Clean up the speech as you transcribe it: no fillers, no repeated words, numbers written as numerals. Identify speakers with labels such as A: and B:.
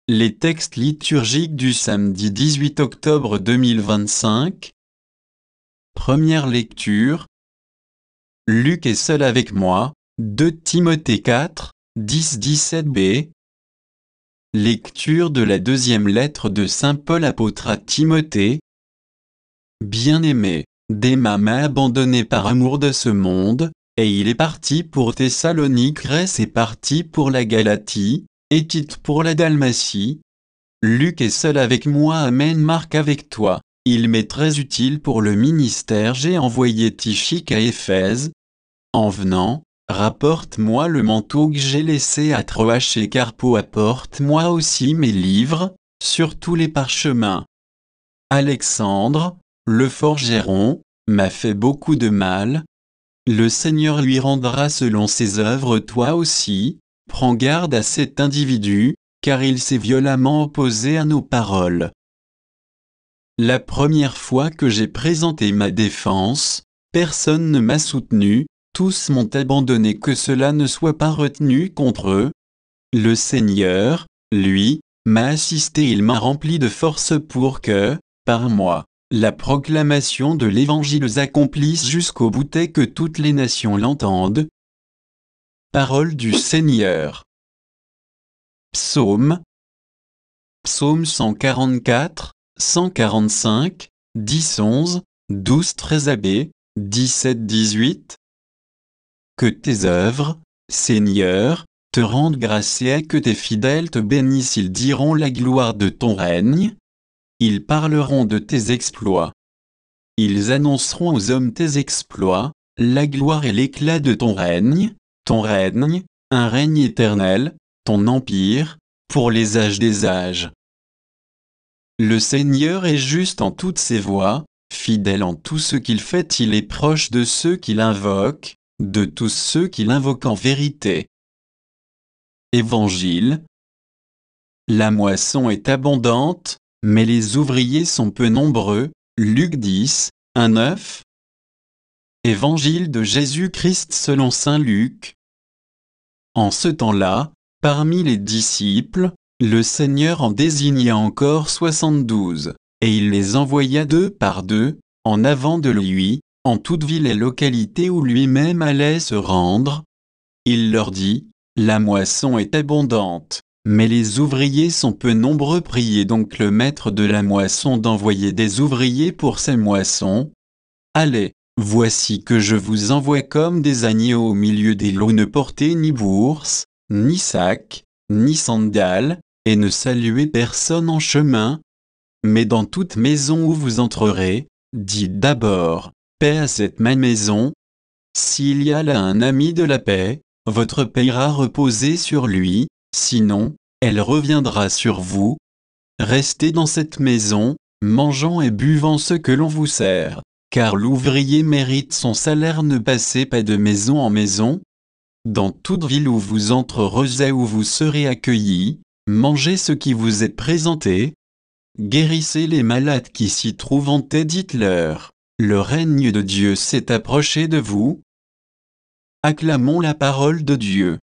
A: Les textes liturgiques du samedi 18 octobre 2025. Première lecture. Luc est seul avec moi, 2 Timothée 4, 10-17b. Lecture de la deuxième lettre de saint Paul apôtre à Timothée. Bien-aimé, Déma m'a abandonné par amour de ce monde, et il est parti pour Thessalonique. Grèce est parti pour la Galatie, et Tite pour la Dalmatie. Luc est seul avec moi. Amène Marc avec toi. Il m'est très utile pour le ministère. J'ai envoyé Tychik à Éphèse. En venant, rapporte-moi le manteau que j'ai laissé à Troas et Carpo. Apporte-moi aussi mes livres, surtout les parchemins. Alexandre, le forgeron, m'a fait beaucoup de mal. Le Seigneur lui rendra selon ses œuvres. Toi aussi, prends garde à cet individu, car il s'est violemment opposé à nos paroles. La première fois que j'ai présenté ma défense, personne ne m'a soutenu, tous m'ont abandonné. Que cela ne soit pas retenu contre eux. Le Seigneur, lui, m'a assisté. Il m'a rempli de force pour que, par moi, la proclamation de l'Évangile s'accomplisse jusqu'au bout et que toutes les nations l'entendent. Parole du Seigneur. Psaume 144, 145, 10-11, 12-13b, 17-18. Que tes œuvres, Seigneur, te rendent grâce et que tes fidèles te bénissent. Ils diront la gloire de ton règne. Ils parleront de tes exploits. Ils annonceront aux hommes tes exploits, la gloire et l'éclat de ton règne, un règne éternel, ton empire, pour les âges des âges. Le Seigneur est juste en toutes ses voies, fidèle en tout ce qu'il fait. Il est proche de ceux qui l'invoquent, de tous ceux qui l'invoquent en vérité. Évangile. La moisson est abondante, mais les ouvriers sont peu nombreux. Luc 10, 1-9. Évangile de Jésus-Christ selon saint Luc. En ce temps-là, parmi les disciples, le Seigneur en désigna encore 72, et il les envoya 2 par 2, en avant de lui, en toute ville et localité où lui-même allait se rendre. Il leur dit, la moisson est abondante, mais les ouvriers sont peu nombreux. Priez donc le maître de la moisson d'envoyer des ouvriers pour ces moissons. Allez, voici que je vous envoie comme des agneaux au milieu des loups. Ne portez ni bourse, ni sac, ni sandales, et ne saluez personne en chemin. Mais dans toute maison où vous entrerez, dites d'abord, paix à cette même maison. S'il y a là un ami de la paix, votre paix ira reposer sur lui, sinon, elle reviendra sur vous. Restez dans cette maison, mangeant et buvant ce que l'on vous sert, car l'ouvrier mérite son salaire. Ne passez pas de maison en maison. Dans toute ville où vous entrerez et où vous serez accueillis, mangez ce qui vous est présenté. Guérissez les malades qui s'y trouvent et dites-leur, le règne de Dieu s'est approché de vous. Acclamons la parole de Dieu.